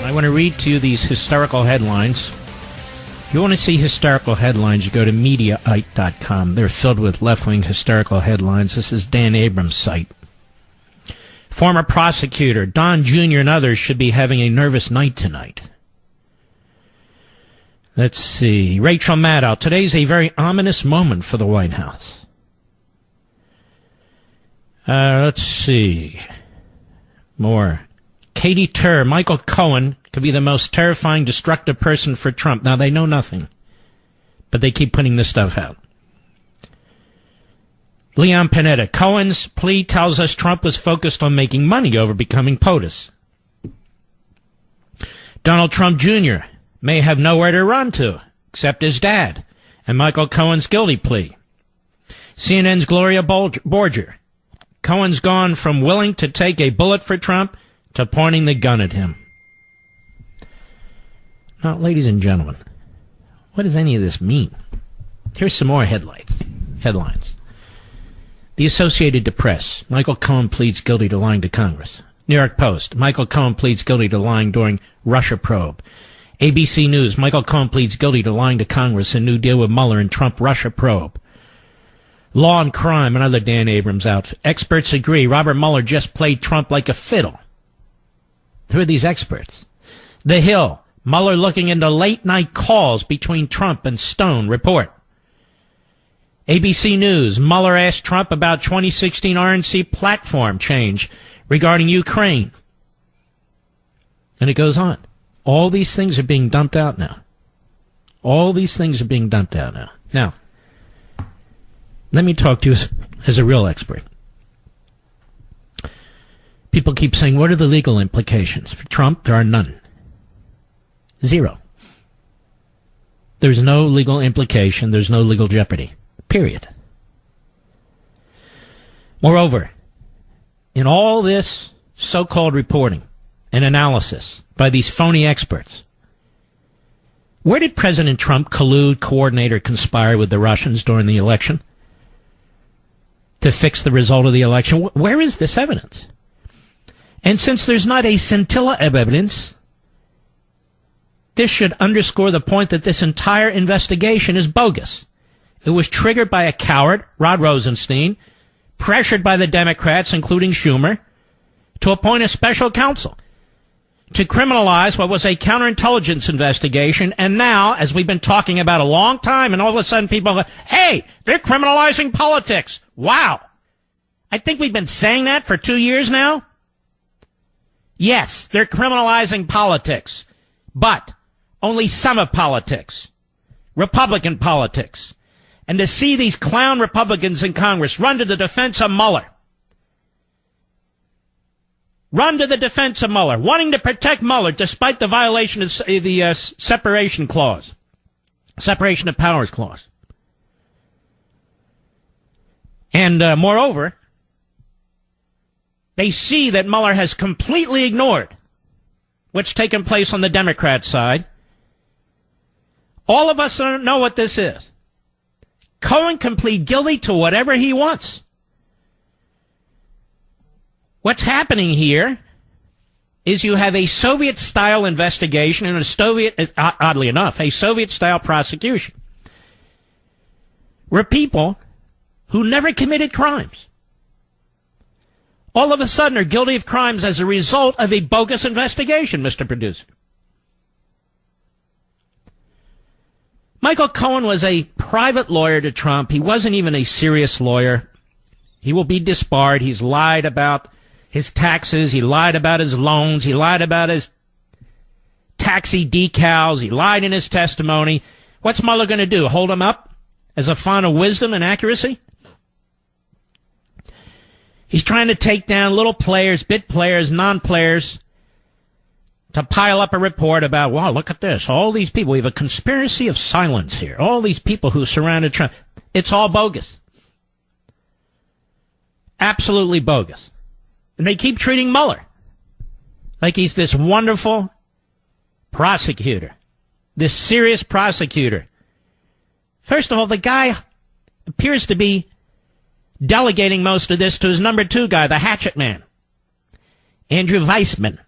I want to read to you these hysterical headlines. If you want to see hysterical headlines, you go to Mediaite.com. They're filled with left-wing hysterical headlines. This is Dan Abrams' site. Former prosecutor Don Jr. and others should be having a nervous night tonight. Let's see. Rachel Maddow. Today's a very ominous moment for the White House. Let's see. More. Katie Tur. Michael Cohen could be the most terrifying, destructive person for Trump. Now, they know nothing, but they keep putting this stuff out. Leon Panetta. Cohen's plea tells us Trump was focused on making money over becoming POTUS. Donald Trump Jr. may have nowhere to run to, except his dad, and Michael Cohen's guilty plea. CNN's Gloria Borger. Cohen's gone from willing to take a bullet for Trump to pointing the gun at him. Now, ladies and gentlemen, what does any of this mean? Here's some more headlines. The Associated Press. Michael Cohen pleads guilty to lying to Congress. New York Post. Michael Cohen pleads guilty to lying during Russia probe. ABC News. Michael Cohen pleads guilty to lying to Congress in new deal with Mueller and Trump Russia probe. Law and Crime, another Dan Abrams outfit. Experts agree Robert Mueller just played Trump like a fiddle. Who are these experts? The Hill. Mueller looking into late-night calls between Trump and Stone. Report. ABC News. Mueller asked Trump about 2016 RNC platform change regarding Ukraine. And it goes on. All these things are being dumped out now. Now, let me talk to you as a real expert. People keep saying, what are the legal implications? For Trump, there are none. Zero. There's no legal implication. There's no legal jeopardy. Period. Moreover, in all this so-called reporting and analysis by these phony experts, where did President Trump collude, coordinate, or conspire with the Russians during the election to fix the result of the election? Where is this evidence? And since there's not a scintilla of evidence, this should underscore the point that this entire investigation is bogus. It was triggered by a coward, Rod Rosenstein, pressured by the Democrats, including Schumer, to appoint a special counsel to criminalize what was a counterintelligence investigation. And now, as we've been talking about a long time, and all of a sudden people go, hey, they're criminalizing politics. Wow. I think we've been saying that for 2 years now. Yes, they're criminalizing politics, but only some of politics, Republican politics. And to see these clown Republicans in Congress run to the defense of Mueller, wanting to protect Mueller despite the violation of the separation clause, separation of powers clause. And moreover, they see that Mueller has completely ignored what's taken place on the Democrat side. All of us don't know what this is. Cohen can plead guilty to whatever he wants. What's happening here is you have a Soviet-style investigation and oddly enough, a Soviet-style prosecution, where people who never committed crimes all of a sudden are guilty of crimes as a result of a bogus investigation, Mr. Producer. Michael Cohen was a private lawyer to Trump. He wasn't even a serious lawyer. He will be disbarred. He's lied about his taxes. He lied about his loans. He lied about his taxi decals. He lied in his testimony. What's Mueller going to do? Hold him up as a font of wisdom and accuracy? He's trying to take down little players, bit players, non-players, to pile up a report about, wow, look at this. All these people, we have a conspiracy of silence here. All these people who surrounded Trump. It's all bogus. Absolutely bogus. And they keep treating Mueller like he's this wonderful prosecutor, this serious prosecutor. First of all, the guy appears to be delegating most of this to his number two guy, the hatchet man, Andrew Weissman.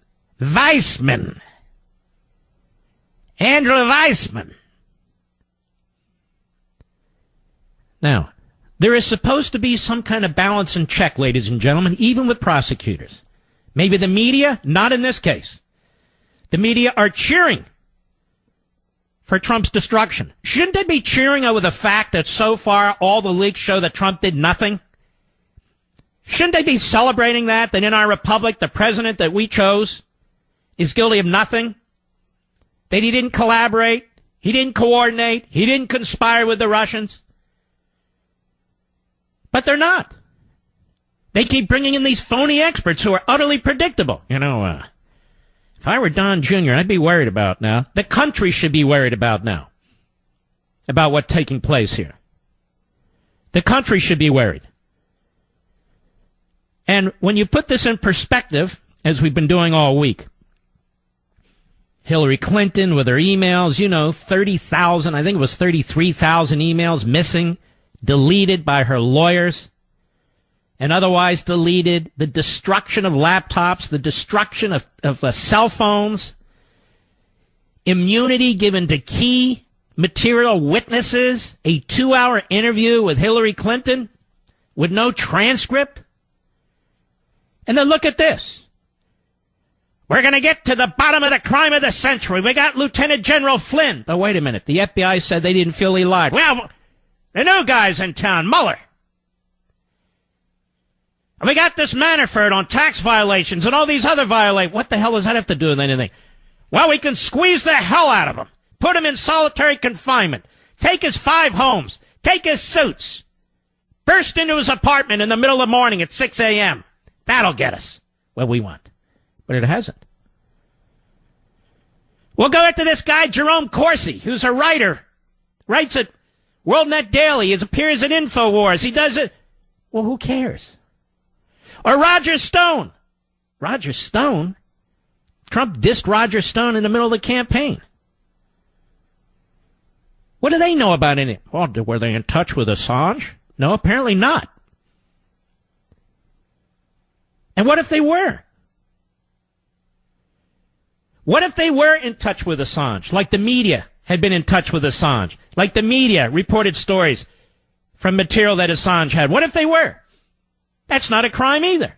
Andrew Weissman. Now, there is supposed to be some kind of balance and check, ladies and gentlemen, even with prosecutors. Maybe the media, not in this case. The media are cheering for Trump's destruction. Shouldn't they be cheering over the fact that so far all the leaks show that Trump did nothing? Shouldn't they be celebrating that in our republic, the president that we chose is guilty of nothing? That he didn't collaborate, he didn't coordinate, he didn't conspire with the Russians? But they're not. They keep bringing in these phony experts who are utterly predictable. If I were Don Jr., I'd be worried about now. The country should be worried about now. About what's taking place here. The country should be worried. And when you put this in perspective, as we've been doing all week, Hillary Clinton with her emails, 30,000, I think it was 33,000 emails missing, deleted by her lawyers, and otherwise deleted, the destruction of laptops, the destruction of cell phones, immunity given to key material witnesses, a 2-hour interview with Hillary Clinton with no transcript. And then look at this. We're going to get to the bottom of the crime of the century. We got Lieutenant General Flynn. But wait a minute. The FBI said they didn't feel he lied. Well, the new guy's in town, Mueller. And we got this Manafort on tax violations and all these other violations. What the hell does that have to do with anything? Well, we can squeeze the hell out of him. Put him in solitary confinement. Take his 5 homes. Take his suits. Burst into his apartment in the middle of the morning at 6 a.m. That'll get us what we want. But it hasn't. We'll go after this guy, Jerome Corsi, who's a writer. Writes at WorldNet Daily. He appears at InfoWars. He does it. Well, who cares? Or Roger Stone. Roger Stone? Trump dissed Roger Stone in the middle of the campaign. What do they know about any? Well, were they in touch with Assange? No, apparently not. And what if they were? What if they were in touch with Assange, like the media had been in touch with Assange, like the media reported stories from material that Assange had? What if they were? That's not a crime either.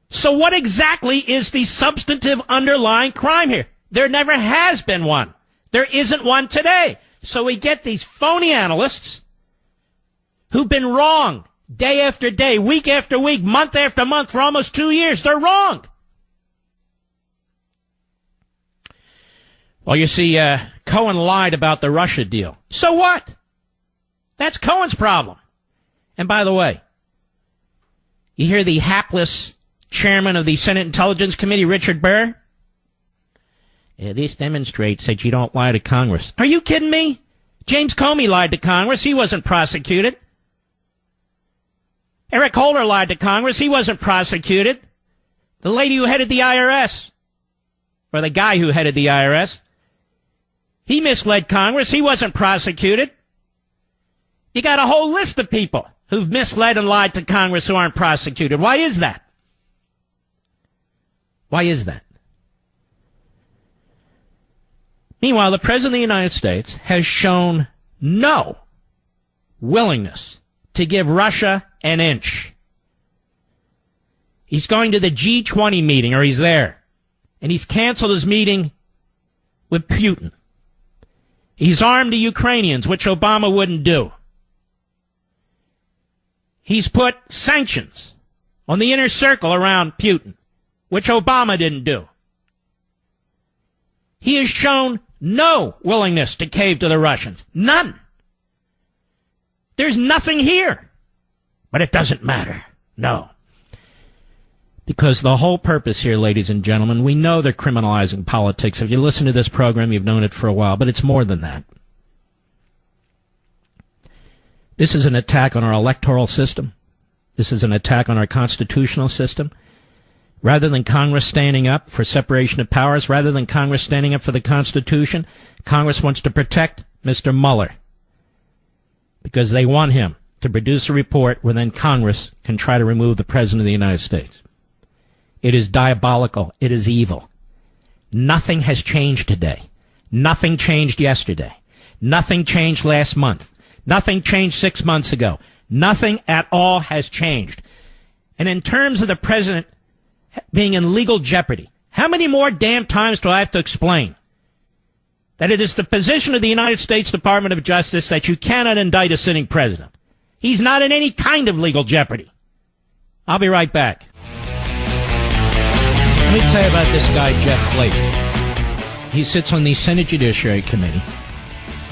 So what exactly is the substantive underlying crime here? There never has been one. There isn't one today. So we get these phony analysts who've been wrong day after day, week after week, month after month for almost 2 years. They're wrong. Well, you see, Cohen lied about the Russia deal. So what? That's Cohen's problem. And by the way, you hear the hapless chairman of the Senate Intelligence Committee, Richard Burr? This demonstrates that you don't lie to Congress. Are you kidding me? James Comey lied to Congress. He wasn't prosecuted. Eric Holder lied to Congress. He wasn't prosecuted. The lady who headed the IRS, or the guy who headed the IRS, he misled Congress. He wasn't prosecuted. You got a whole list of people who've misled and lied to Congress who aren't prosecuted. Why is that? Why is that? Meanwhile, the President of the United States has shown no willingness to give Russia an inch. He's going to the G20 meeting, or he's there, and he's canceled his meeting with Putin. He's armed the Ukrainians, which Obama wouldn't do. He's put sanctions on the inner circle around Putin, which Obama didn't do. He has shown no willingness to cave to the Russians. None. There's nothing here. But it doesn't matter. No. Because the whole purpose here, ladies and gentlemen, we know they're criminalizing politics. If you listen to this program, you've known it for a while, but it's more than that. This is an attack on our electoral system. This is an attack on our constitutional system. Rather than Congress standing up for separation of powers, rather than Congress standing up for the Constitution, Congress wants to protect Mr. Mueller because they want him to produce a report where then Congress can try to remove the President of the United States. It is diabolical. It is evil. Nothing has changed today. Nothing changed yesterday. Nothing changed last month. Nothing changed 6 months ago. Nothing at all has changed. And in terms of the president being in legal jeopardy, how many more damn times do I have to explain that it is the position of the United States Department of Justice that you cannot indict a sitting president? He's not in any kind of legal jeopardy. I'll be right back. Let me tell you about this guy, Jeff Flake. He sits on the Senate Judiciary Committee,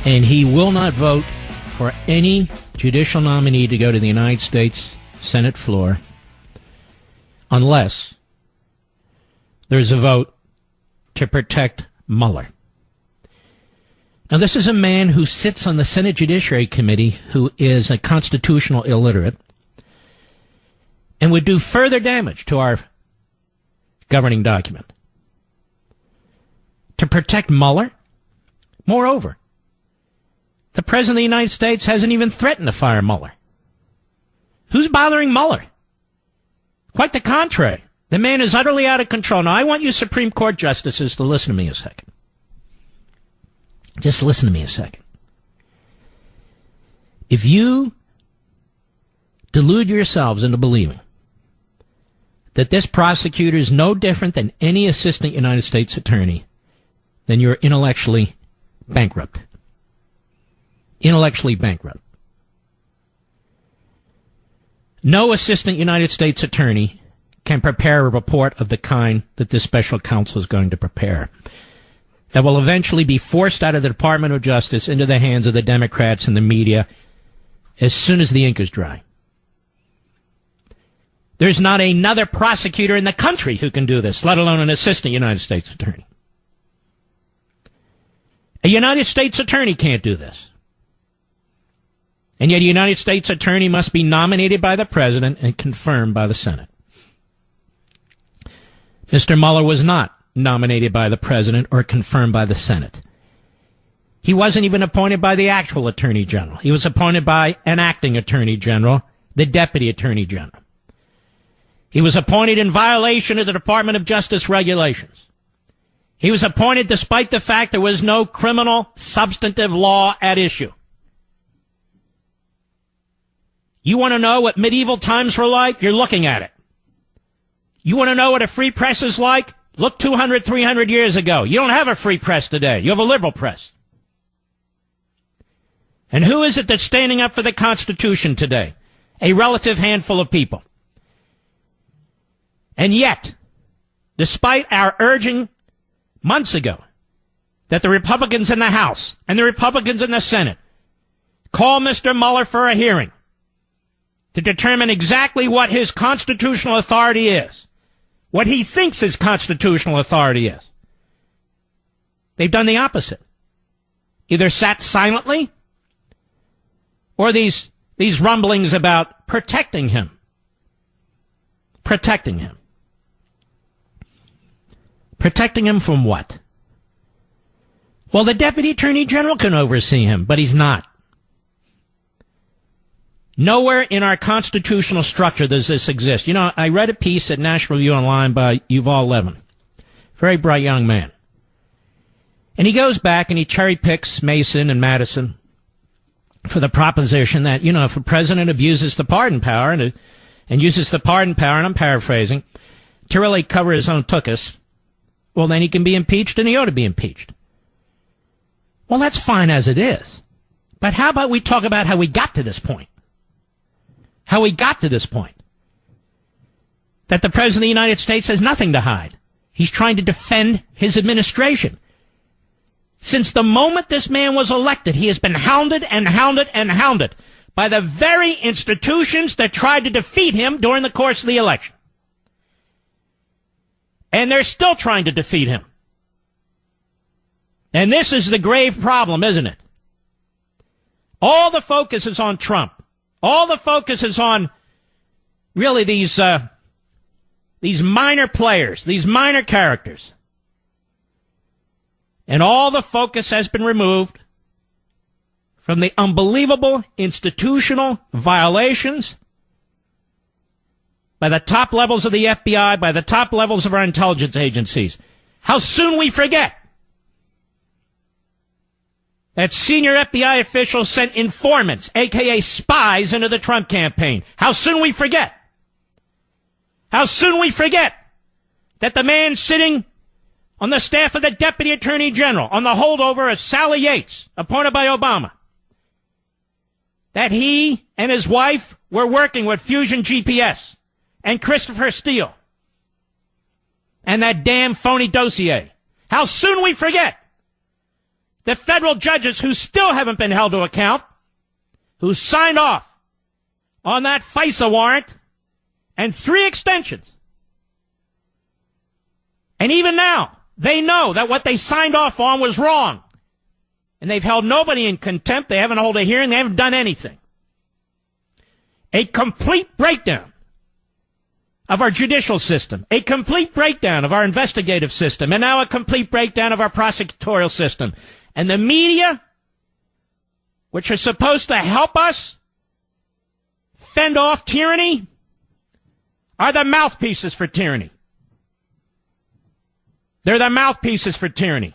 and he will not vote for any judicial nominee to go to the United States Senate floor unless there's a vote to protect Mueller. Now, this is a man who sits on the Senate Judiciary Committee who is a constitutional illiterate and would do further damage to our governing document. To protect Mueller? Moreover, the President of the United States hasn't even threatened to fire Mueller. Who's bothering Mueller? Quite the contrary. The man is utterly out of control. Now, I want you Supreme Court justices to listen to me a second. Just listen to me a second. If you delude yourselves into believing that this prosecutor is no different than any assistant United States attorney, then you're intellectually bankrupt. Intellectually bankrupt. No assistant United States attorney can prepare a report of the kind that this special counsel is going to prepare, that will eventually be forced out of the Department of Justice into the hands of the Democrats and the media as soon as the ink is dry. There's not another prosecutor in the country who can do this, let alone an assistant United States attorney. A United States attorney can't do this. And yet a United States attorney must be nominated by the president and confirmed by the Senate. Mr. Mueller was not nominated by the president or confirmed by the Senate. He wasn't even appointed by the actual attorney general. He was appointed by an acting attorney general, the deputy attorney general. He was appointed in violation of the Department of Justice regulations. He was appointed despite the fact there was no criminal substantive law at issue. You want to know what medieval times were like? You're looking at it. You want to know what a free press is like? Look 200, 300 years ago. You don't have a free press today. You have a liberal press. And who is it that's standing up for the Constitution today? A relative handful of people. And yet, despite our urging months ago that the Republicans in the House and the Republicans in the Senate call Mr. Mueller for a hearing to determine exactly what his constitutional authority is, what he thinks his constitutional authority is, they've done the opposite. Either sat silently or these rumblings about protecting him. Protecting him. Protecting him from what? Well, the Deputy Attorney General can oversee him, but he's not. Nowhere in our constitutional structure does this exist. You know, I read a piece at National Review Online by Yuval Levin, very bright young man. And he goes back and he cherry picks Mason and Madison for the proposition that, you know, if a president abuses the pardon power and uses the pardon power, and I'm paraphrasing, to really cover his own tuchus, well, then he can be impeached and he ought to be impeached. Well, that's fine as it is. But how about we talk about how we got to this point? How we got to this point. That the President of the United States has nothing to hide. He's trying to defend his administration. Since the moment this man was elected, he has been hounded and hounded and hounded by the very institutions that tried to defeat him during the course of the election. And they're still trying to defeat him. And this is the grave problem, isn't it? All the focus is on Trump. All the focus is on really these minor players, these minor characters. And all the focus has been removed from the unbelievable institutional violations by the top levels of the FBI, by the top levels of our intelligence agencies. How soon we forget that senior FBI officials sent informants, a.k.a. spies, into the Trump campaign. How soon we forget. How soon we forget that the man sitting on the staff of the Deputy Attorney General on the holdover of Sally Yates, appointed by Obama, that he and his wife were working with Fusion GPS and Christopher Steele and that damn phony dossier. How soon we forget the federal judges who still haven't been held to account, who signed off on that FISA warrant and 3 extensions. And even now, they know that what they signed off on was wrong. And they've held nobody in contempt. They haven't held a hearing. They haven't done anything. A complete breakdown of our judicial system, a complete breakdown of our investigative system, and now a complete breakdown of our prosecutorial system. And the media, which are supposed to help us fend off tyranny, are the mouthpieces for tyranny. They're the mouthpieces for tyranny.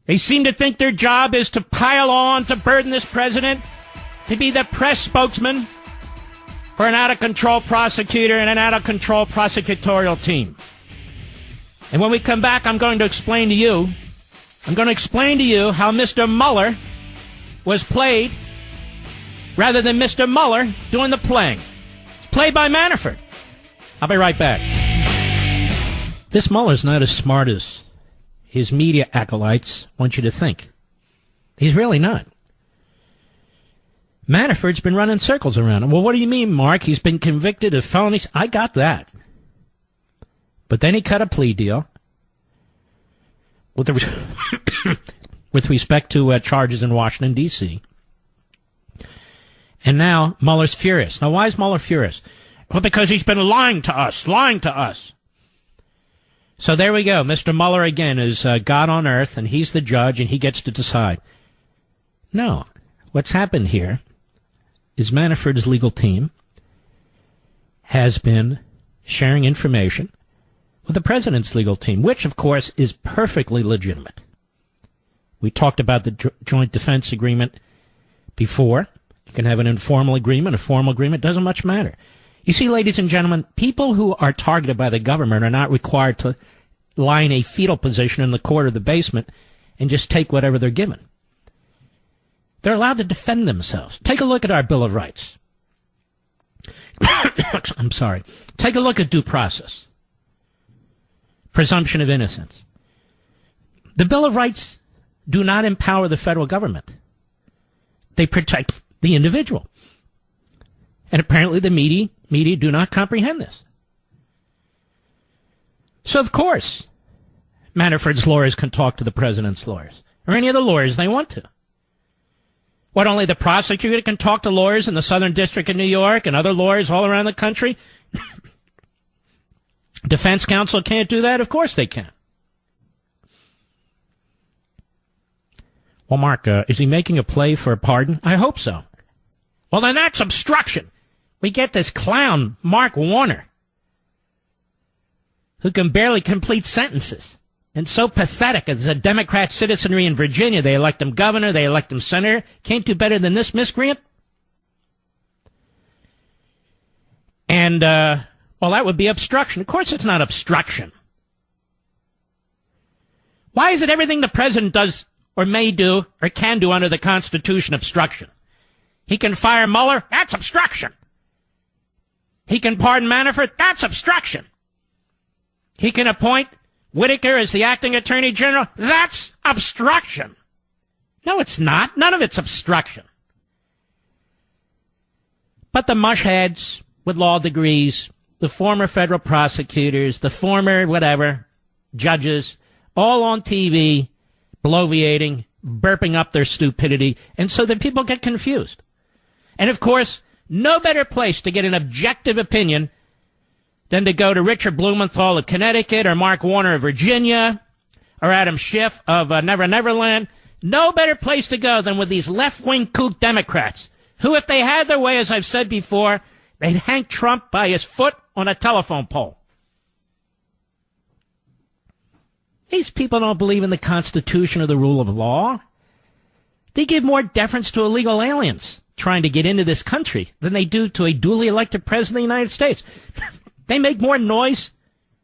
They seem to think their job is to pile on, to burden this president, to be the press spokesman for an out-of-control prosecutor and an out-of-control prosecutorial team. And when we come back, I'm going to explain to you how Mr. Mueller was played rather than Mr. Mueller doing the playing. It's played by Manafort. I'll be right back. This Mueller's not as smart as his media acolytes want you to think. He's really not. Manafort's been running circles around him. Well, what do you mean, Mark? He's been convicted of felonies. I got that. But then he cut a plea deal with respect to charges in Washington, D.C. And now Mueller's furious. Now, why is Mueller furious? Well, because he's been lying to us. So there we go. Mr. Mueller, again, is God on earth, and he's the judge, and he gets to decide. No. What's happened here is Manafort's legal team has been sharing information with the president's legal team, which, of course, is perfectly legitimate. We talked about the joint defense agreement before. You can have an informal agreement, a formal agreement, doesn't much matter. You see, ladies and gentlemen, people who are targeted by the government are not required to lie in a fetal position in the court or the basement and just take whatever they're given. They're allowed to defend themselves. Take a look at our Bill of Rights. I'm sorry. Take a look at due process. Presumption of innocence. The Bill of Rights do not empower the federal government. They protect the individual. And apparently the media do not comprehend this. So, of course, Manafort's lawyers can talk to the president's lawyers, or any of the lawyers they want to. What, only the prosecutor can talk to lawyers in the Southern District of New York and other lawyers all around the country? Defense counsel can't do that? Of course they can. Well, Mark, is he making a play for a pardon? I hope so. Well, then that's obstruction. We get this clown, Mark Warner, who can barely complete sentences. And so pathetic as a Democrat citizenry in Virginia. They elect him governor, they elect him senator. Can't do better than this miscreant. And, well, that would be obstruction. Of course it's not obstruction. Why is it everything the president does or may do or can do under the Constitution obstruction? He can fire Mueller. That's obstruction. He can pardon Manafort. That's obstruction. He can appoint Whitaker as the acting attorney general. That's obstruction. No, it's not. None of it's obstruction. But the mushheads with law degrees, the former federal prosecutors, the former whatever, judges, all on TV, bloviating, burping up their stupidity, and so that people get confused. And, of course, no better place to get an objective opinion than to go to Richard Blumenthal of Connecticut or Mark Warner of Virginia or Adam Schiff of Never Neverland. No better place to go than with these left-wing kook Democrats who, if they had their way, as I've said before, they'd hang Trump by his foot on a telephone pole. these people don't believe in the Constitution or the rule of law. They give more deference to illegal aliens trying to get into this country than they do to a duly elected president of the United States. They make more noise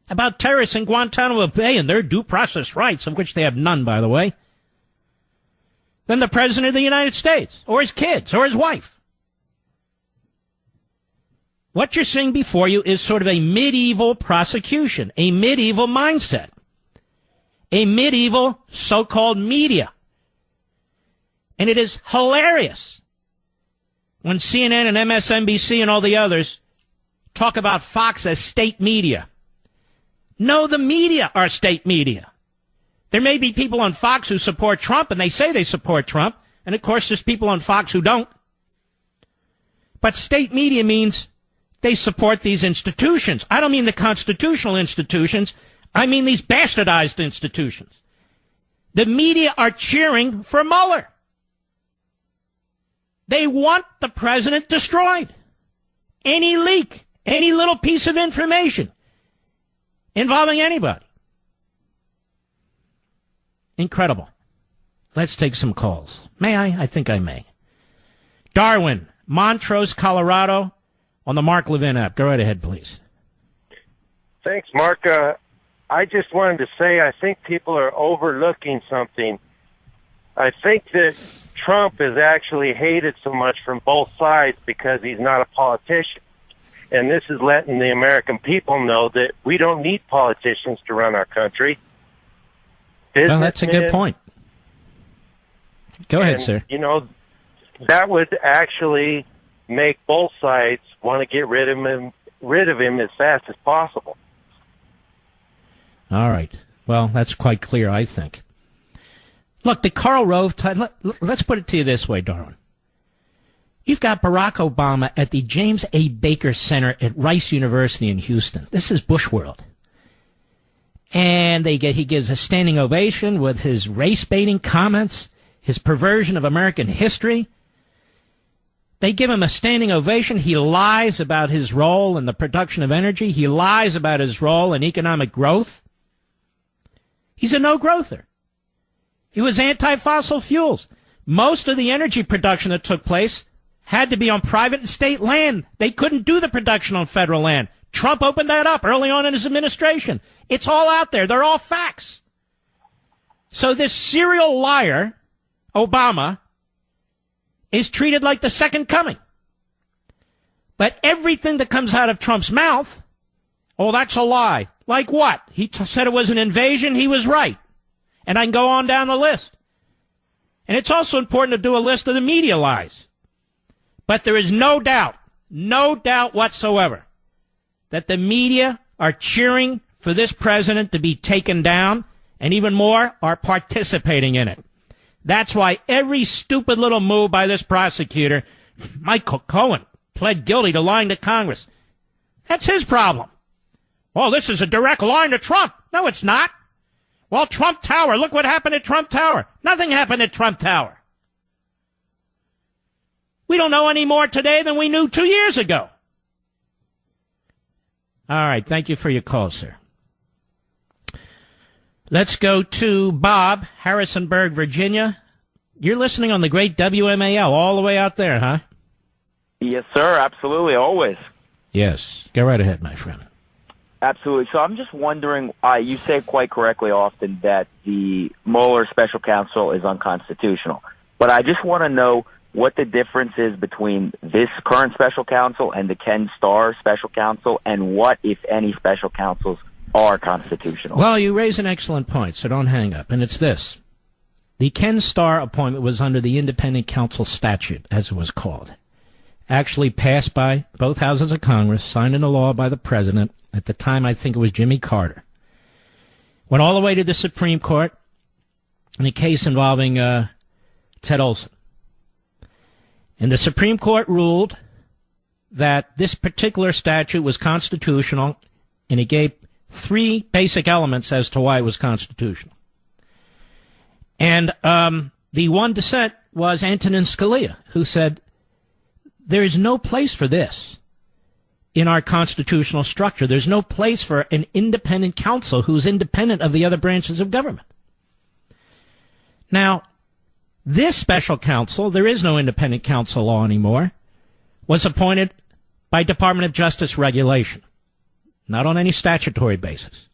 about terrorists in Guantanamo Bay and their due process rights, of which they have none, by the way, than the president of the United States, or his kids, or his wife. What you're seeing before you is sort of a medieval prosecution, a medieval mindset, a medieval so-called media. And it is hilarious when CNN and MSNBC and all the others talk about Fox as state media. No, the media are state media. There may be people on Fox who support Trump, and they say they support Trump. And, of course, there's people on Fox who don't. But state media means they support these institutions. I don't mean the constitutional institutions. I mean these bastardized institutions. The media are cheering for Mueller. They want the president destroyed. Any leak, any little piece of information involving anybody. Incredible. Let's take some calls. May I? I think I may. Darwin, Montrose, Colorado, on the Mark Levin app. Go right ahead, please. Thanks, Mark. I just wanted to say I think people are overlooking something. I think that Trump is actually hated so much from both sides because he's not a politician. And this is letting the American people know that we don't need politicians to run our country. Well, that's a good point. Go ahead, sir. You know, that would actually make both sides want to get rid of him as fast as possible. All right. Well, that's quite clear, I think. Look, the Karl Rove, let's put it to you this way, Darwin. You've got Barack Obama at the James A. Baker Center at Rice University in Houston. This is Bush world. And he gives a standing ovation with his race-baiting comments, his perversion of American history. They give him a standing ovation. He lies about his role in the production of energy. He lies about his role in economic growth. He's a no-growther. He was anti-fossil fuels. Most of the energy production that took place had to be on private and state land. They couldn't do the production on federal land. Trump opened that up early on in his administration. It's all out there. They're all facts. So this serial liar, Obama, is treated like the second coming. But everything that comes out of Trump's mouth, oh, that's a lie. Like what? He said it was an invasion. He was right. And I can go on down the list. And it's also important to do a list of the media lies. But there is no doubt whatsoever, that the media are cheering for this president to be taken down, and even more, are participating in it. That's why every stupid little move by this prosecutor, Michael Cohen, pled guilty to lying to Congress. That's his problem. Well, this is a direct line to Trump. No, it's not. Well, Trump Tower, look what happened at Trump Tower. Nothing happened at Trump Tower. We don't know any more today than we knew 2 years ago. All right, thank you for your call, sir. Let's go to Bob, Harrisonburg, Virginia. You're listening on the great WMAL all the way out there, huh? Yes, sir, absolutely, always. Yes, go right ahead, my friend. Absolutely. So I'm just wondering, you say quite correctly often that the Mueller special counsel is unconstitutional. But I just want to know what the difference is between this current special counsel and the Ken Starr special counsel, and what, if any, special counsels are constitutional. Well, you raise an excellent point, so don't hang up. And it's this. The Ken Starr appointment was under the independent counsel statute, as it was called. Actually passed by both houses of Congress, signed into law by the president. At the time, I think it was Jimmy Carter. Went all the way to the Supreme Court in a case involving Ted Olson. And the Supreme Court ruled that this particular statute was constitutional, and it gave three basic elements as to why it was constitutional. And the one dissent was Antonin Scalia, who said, there is no place for this. in our constitutional structure. There's no place for an independent counsel who's independent of the other branches of government. Now, this special counsel, there is no independent counsel law anymore, was appointed by Department of Justice regulation, not on any statutory basis.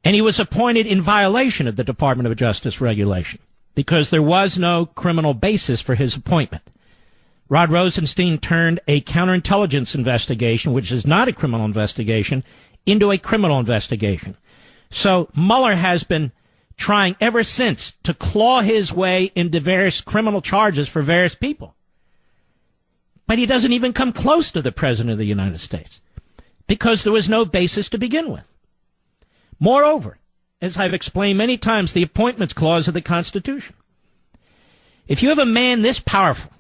And he was appointed in violation of the Department of Justice regulation because there was no criminal basis for his appointment. Rod Rosenstein turned a counterintelligence investigation, which is not a criminal investigation, into a criminal investigation. So Mueller has been trying ever since to claw his way into various criminal charges for various people. But he doesn't even come close to the President of the United States because there was no basis to begin with. Moreover, as I've explained many times, the Appointments Clause of the Constitution. If you have a man this powerful,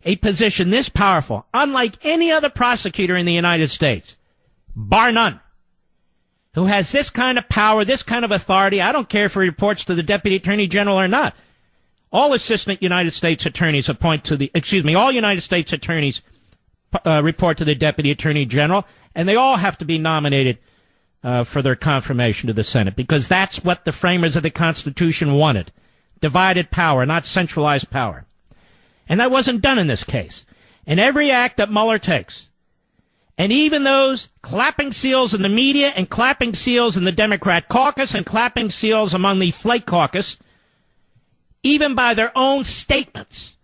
a position this powerful, unlike any other prosecutor in the United States, bar none, who has this kind of power, this kind of authority, I don't care if he reports to the Deputy Attorney General or not. All assistant United States attorneys all United States attorneys report to the Deputy Attorney General, and they all have to be nominated for their confirmation to the Senate, because that's what the framers of the Constitution wanted. Divided power, not centralized power. And that wasn't done in this case. And every act that Mueller takes, and even those clapping seals in the media and clapping seals in the Democrat caucus and clapping seals among the Flake caucus, even by their own statements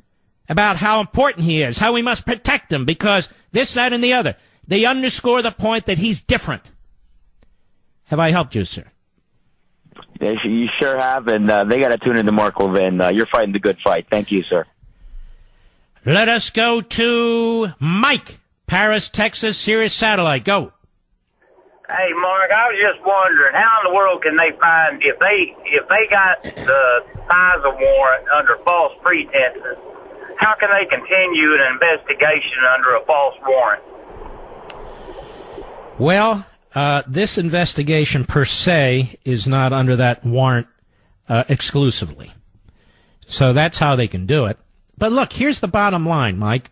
about how important he is, how we must protect him because this, that, and the other, they underscore the point that he's different. Have I helped you, sir? Yes, you sure have, and they got to tune into Mark Levin. You're fighting the good fight. Thank you, sir. Let us go to Mike, Paris, Texas, Sirius Satellite. Go. Hey, Mark, I was just wondering, how in the world can they find, if they got the FISA warrant under false pretenses, how can they continue an investigation under a false warrant? Well, this investigation per se is not under that warrant exclusively. So that's how they can do it. But look, here's the bottom line, Mike.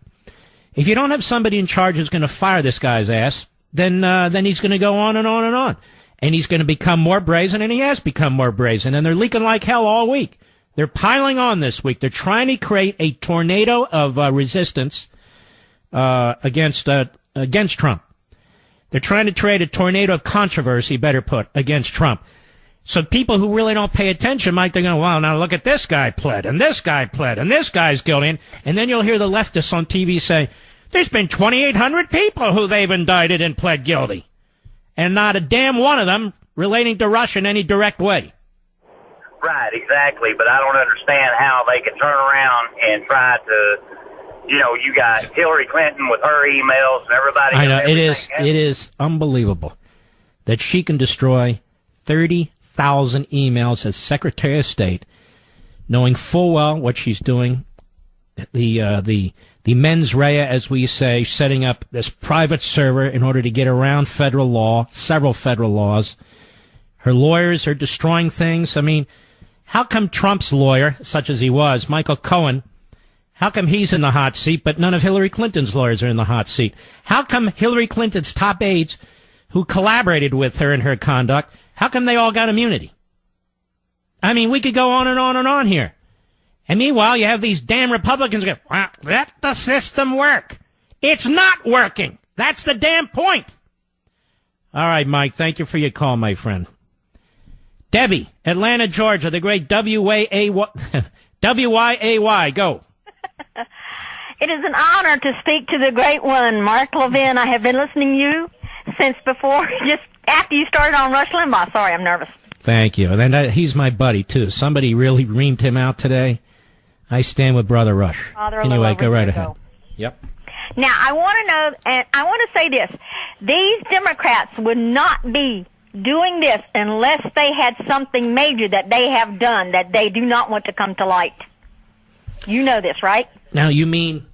If you don't have somebody in charge who's going to fire this guy's ass, then he's going to go on and on and on. And he's going to become more brazen, and he has become more brazen. And they're leaking like hell all week. They're piling on this week. They're trying to create a tornado of resistance against Trump. They're trying to create a tornado of controversy, better put, against Trump. So people who really don't pay attention might think, well, now look at this guy pled, and this guy pled, and this guy's guilty. And then you'll hear the leftists on TV say, there's been 2,800 people who they've indicted and pled guilty. And not a damn one of them relating to Russia in any direct way. Right, exactly. But I don't understand how they can turn around and try to, you got Hillary Clinton with her emails and everybody. I know, it is unbelievable that she can destroy 30,000 emails as Secretary of State, knowing full well what she's doing. The mens rea, as we say, setting up this private server in order to get around federal law, several federal laws. Her lawyers are destroying things. I mean, how come Trump's lawyer, such as he was, Michael Cohen, how come he's in the hot seat, but none of Hillary Clinton's lawyers are in the hot seat? How come Hillary Clinton's top aides, who collaborated with her in her conduct, how come they all got immunity? I mean, we could go on and on and on here. And meanwhile, you have these damn Republicans go, well, let the system work. It's not working. That's the damn point. All right, Mike, thank you for your call, my friend. Debbie, Atlanta, Georgia, the great W-Y-A-Y, go. It is an honor to speak to the great one, Mark Levin. I have been listening to you since before, just after you started on Rush Limbaugh. Sorry, I'm nervous. Thank you. And he's my buddy, too. Somebody really reamed him out today. I stand with Brother Rush. Anyway, go right ahead. Yep. Now, I want to know, and I want to say this. These Democrats would not be doing this unless they had something major that they have done that they do not want to come to light. You know this, right? Now, you mean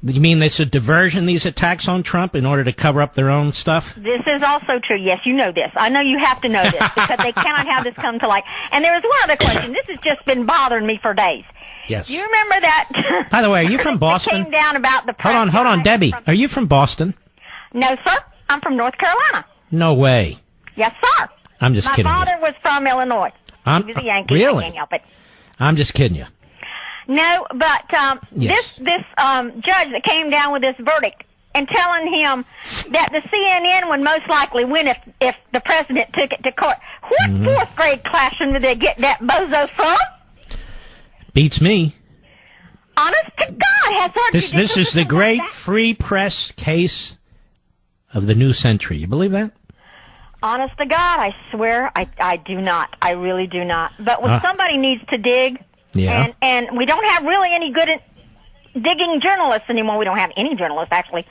this is a diversion, these attacks on Trump, in order to cover up their own stuff? This is also true. Yes, you know this. I know you have to know this because they cannot have this come to light. And there is one other question. This has just been bothering me for days. Yes. You remember that? By the way, are you from Boston? Came down about the Hold on, Debbie. Are you from Boston? No, sir. I'm from North Carolina. No way. Yes, sir. I'm just kidding My you. father was from Illinois. He was a Yankee. Really? I can't help it. I'm just kidding you. No, but Yes. this judge that came down with this verdict and telling him that the CNN would most likely win if the president took it to court. What fourth grade classroom did they get that bozo from? Beats me. Honest to God, has our This is the great free press case of the new century. You believe that? Honest to God, I swear, I do not. I really do not. But when somebody needs to dig, Yeah. and we don't have really any good digging journalists anymore. We don't have any journalists, actually.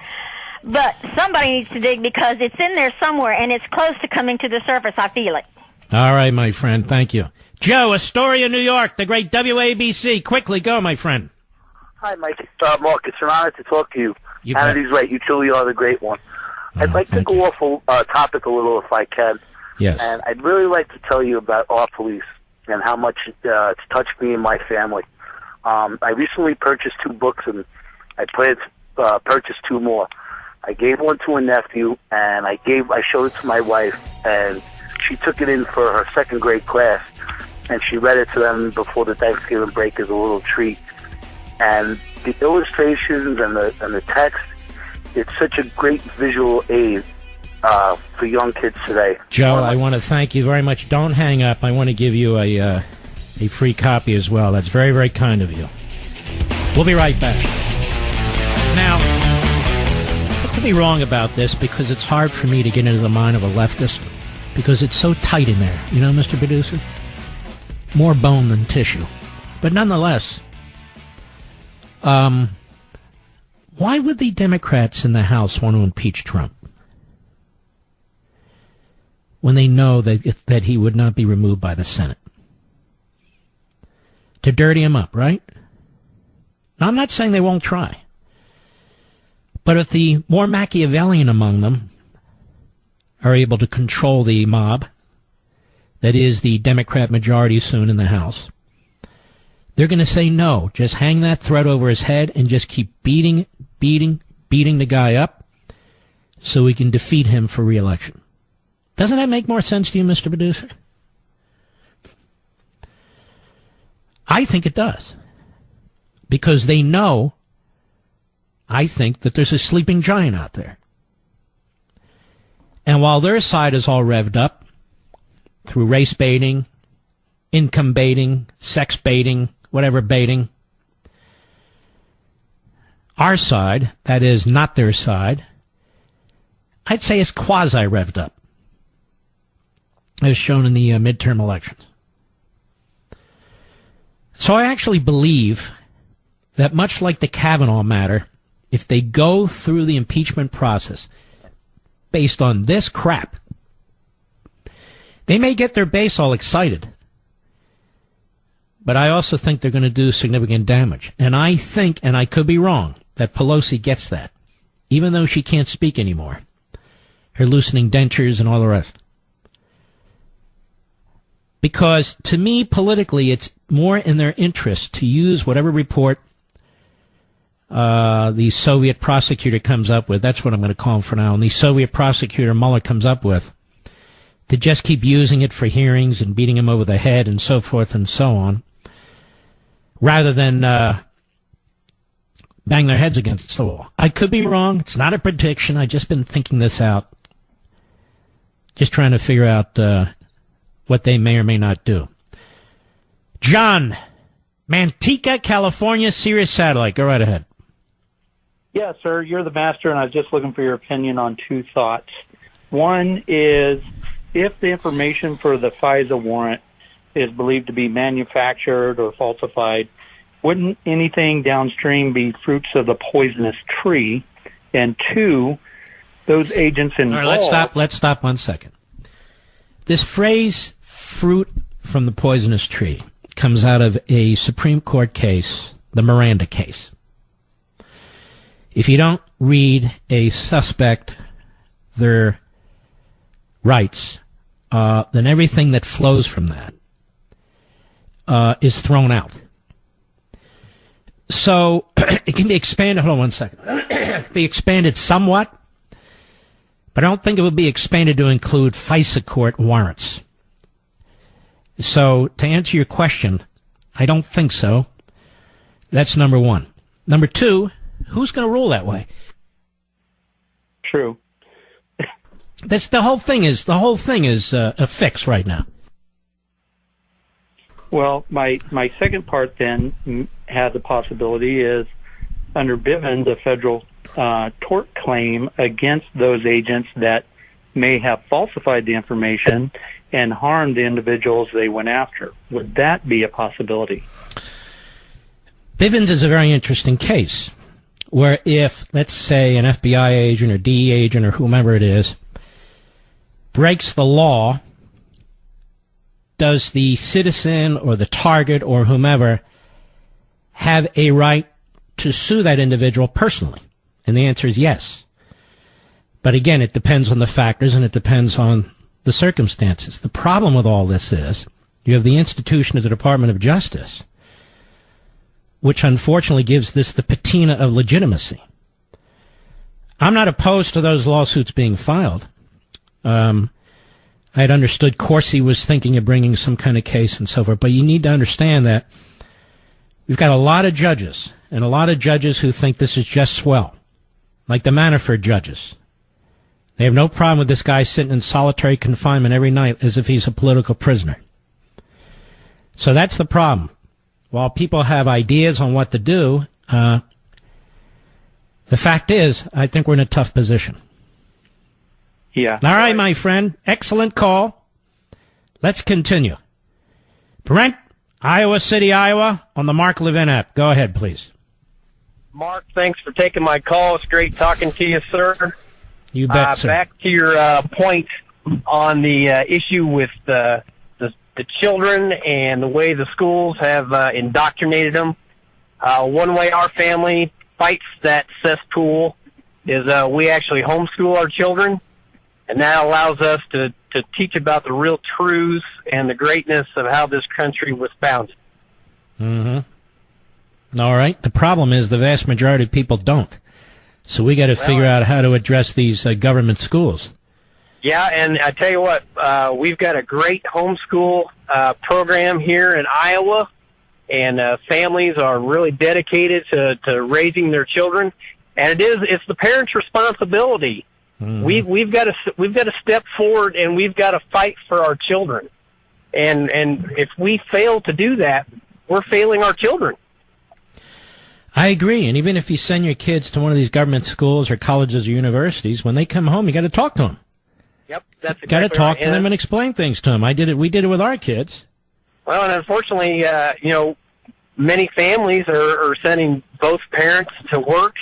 But somebody needs to dig because it's in there somewhere, and it's close to coming to the surface. I feel it. All right, my friend. Thank you. Joe, Astoria, New York, the great WABC. Quickly go, my friend. Hi, Mike. Mark, it's an honor to talk to you. You Hannity's right. You truly are the great one. I'd like to go off a topic a little if I can. Yes. And I'd really like to tell you about our police and how much it's touched me and my family. I recently purchased 2 books, and I plan to purchase 2 more. I gave one to a nephew, and I showed it to my wife, and she took it in for her 2nd grade class, and she read it to them before the Thanksgiving break as a little treat. And the illustrations and the text, it's such a great visual aid for young kids today. Joe, I want to thank you very much. Don't hang up. I want to give you a free copy as well. That's very, very kind of you. We'll be right back. Now, I could be wrong about this because it's hard for me to get into the mind of a leftist because it's so tight in there. You know, Mr. Producer? More bone than tissue. But nonetheless, why would the Democrats in the House want to impeach Trump when they know that he would not be removed by the Senate? To dirty him up, right? Now, I'm not saying they won't try. But if the more Machiavellian among them are able to control the mob, that is the Democrat majority soon in the House, they're going to say no. Just hang that threat over his head and just keep beating the guy up so we can defeat him for re-election. Doesn't that make more sense to you, Mr. Producer? I think it does. Because they know, I think, that there's a sleeping giant out there. And while their side is all revved up through race baiting, income baiting, sex baiting, whatever baiting, our side, that is not their side, I'd say is quasi-revved up, as shown in the midterm elections. So I actually believe that much like the Kavanaugh matter, if they go through the impeachment process based on this crap, they may get their base all excited. But I also think they're going to do significant damage. And I think, and I could be wrong, that Pelosi gets that, even though she can't speak anymore. Her loosening dentures and all the rest. Because to me, politically, it's more in their interest to use whatever report the Soviet prosecutor comes up with. That's what I'm going to call him for now. And the Soviet prosecutor Mueller comes up with, to just keep using it for hearings and beating him over the head and so forth and so on, rather than bang their heads against the wall. I could be wrong. It's not a prediction. I've just been thinking this out. Just trying to figure out what they may or may not do. John, Manteca, California, Sirius Satellite. Go right ahead. Yeah, sir, you're the master, and I was just looking for your opinion on 2 thoughts. One is, if the information for the FISA warrant is believed to be manufactured or falsified, wouldn't anything downstream be fruits of the poisonous tree? And 2, those agents involved... All right, let's stop 1 second. This phrase, fruit from the poisonous tree, comes out of a Supreme Court case, the Miranda case. If you don't read a suspect their rights, then everything that flows from that is thrown out. So it can be expanded. Hold on one second. Be expanded somewhat, but I don't think it would be expanded to include FISA court warrants. So to answer your question, I don't think so. That's number one. Number two, who's going to rule that way? True. The whole thing is a fix right now. Well, my second part then has a possibility is under Bivens, a federal tort claim against those agents that may have falsified the information and harmed the individuals they went after. Would that be a possibility? Bivens is a very interesting case where if, let's say, an FBI agent or DE agent or whomever it is breaks the law, does the citizen or the target or whomever have a right to sue that individual personally? And the answer is yes. But again, it depends on the factors and it depends on the circumstances. The problem with all this is you have the institution of the Department of Justice, which unfortunately gives this the patina of legitimacy. I'm not opposed to those lawsuits being filed. I had understood Corsi was thinking of bringing some kind of case and so forth, but you need to understand that we've got a lot of judges, and a lot of judges who think this is just swell, like the Manafort judges. They have no problem with this guy sitting in solitary confinement every night as if he's a political prisoner. So that's the problem. While people have ideas on what to do, the fact is, I think we're in a tough position. Yeah. All right, my friend. Excellent call. Let's continue. Brent, Iowa City, Iowa, on the Mark Levin app. Go ahead, please. Mark, thanks for taking my call. It's great talking to you, sir. You bet, sir. Back to your point on the issue with the children and the way the schools have indoctrinated them. One way our family fights that cesspool is we actually homeschool our children, and that allows us to teach about the real truths and the greatness of how this country was founded. Mm-hmm. All right. The problem is the vast majority of people don't. So we got to figure out how to address these government schools. Yeah, and I tell you what, we've got a great homeschool program here in Iowa, and families are really dedicated to raising their children. And it's the parents' responsibility. Mm-hmm. We've got to step forward, and we've got to fight for our children. And if we fail to do that, we're failing our children. I agree. And even if you send your kids to one of these government schools or colleges or universities, when they come home, you got to talk to them. Yep, that's exactly got to talk right. to them and explain things to them. We did it with our kids. Well, and unfortunately, many families are sending both parents to work,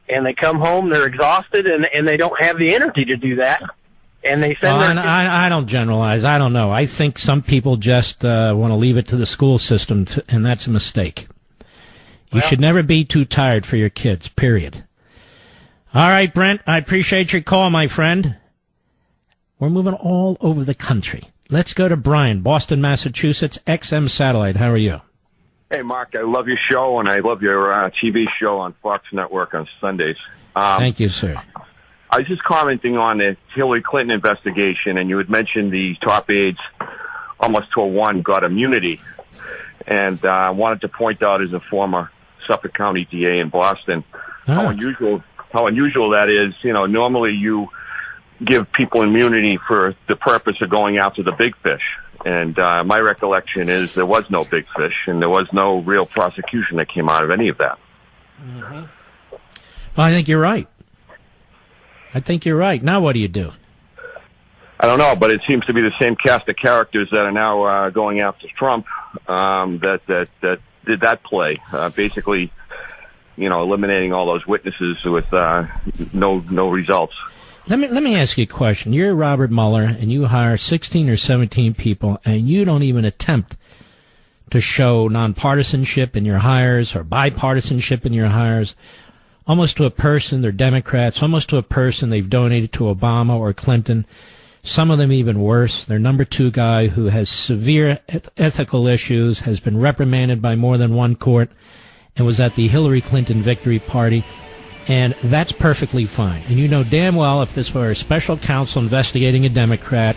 and they come home, they're exhausted, and they don't have the energy to do that. And they send I don't generalize. I don't know. I think some people just want to leave it to the school system, and that's a mistake. You should never be too tired for your kids, period. All right, Brent, I appreciate your call, my friend. We're moving all over the country. Let's go to Brian, Boston, Massachusetts, XM Satellite. How are you? Hey, Mark, I love your show, and I love your TV show on Fox Network on Sundays. Thank you, sir. I was just commenting on the Hillary Clinton investigation, and you had mentioned the top aides, almost to a one, got immunity. And I wanted to point out, as a former Suffolk County DA in Boston, how unusual that is. Normally you give people immunity for the purpose of going after the big fish. And my recollection is there was no big fish, and there was no real prosecution that came out of any of that. Mm-hmm. Well, I think you're right. Now what do you do? I don't know, but it seems to be the same cast of characters that are now going after Trump that did that play, basically, eliminating all those witnesses with no results. Let me ask you a question. You're Robert Mueller, and you hire 16 or 17 people, and you don't even attempt to show nonpartisanship in your hires or bipartisanship in your hires. Almost to a person, they're Democrats. Almost to a person, they've donated to Obama or Clinton. Some of them even worse. Their number two guy, who has severe ethical issues, has been reprimanded by more than one court, and was at the Hillary Clinton victory party, and that's perfectly fine. And you know damn well if this were a special counsel investigating a Democrat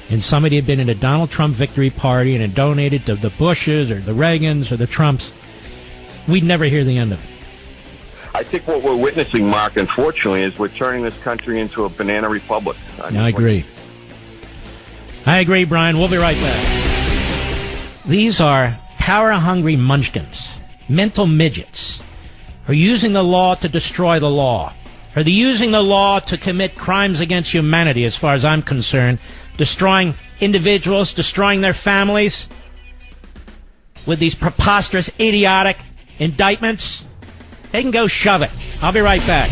and somebody had been at a Donald Trump victory party and had donated to the Bushes or the Reagans or the Trumps, we'd never hear the end of it. I think what we're witnessing, Mark, unfortunately, is we're turning this country into a banana republic. I agree. I agree, Brian. We'll be right back. These are power-hungry munchkins, mental midgets, who are using the law to destroy the law. Are they using the law to commit crimes against humanity, as far as I'm concerned, destroying individuals, destroying their families with these preposterous, idiotic indictments? They can go shove it. I'll be right back.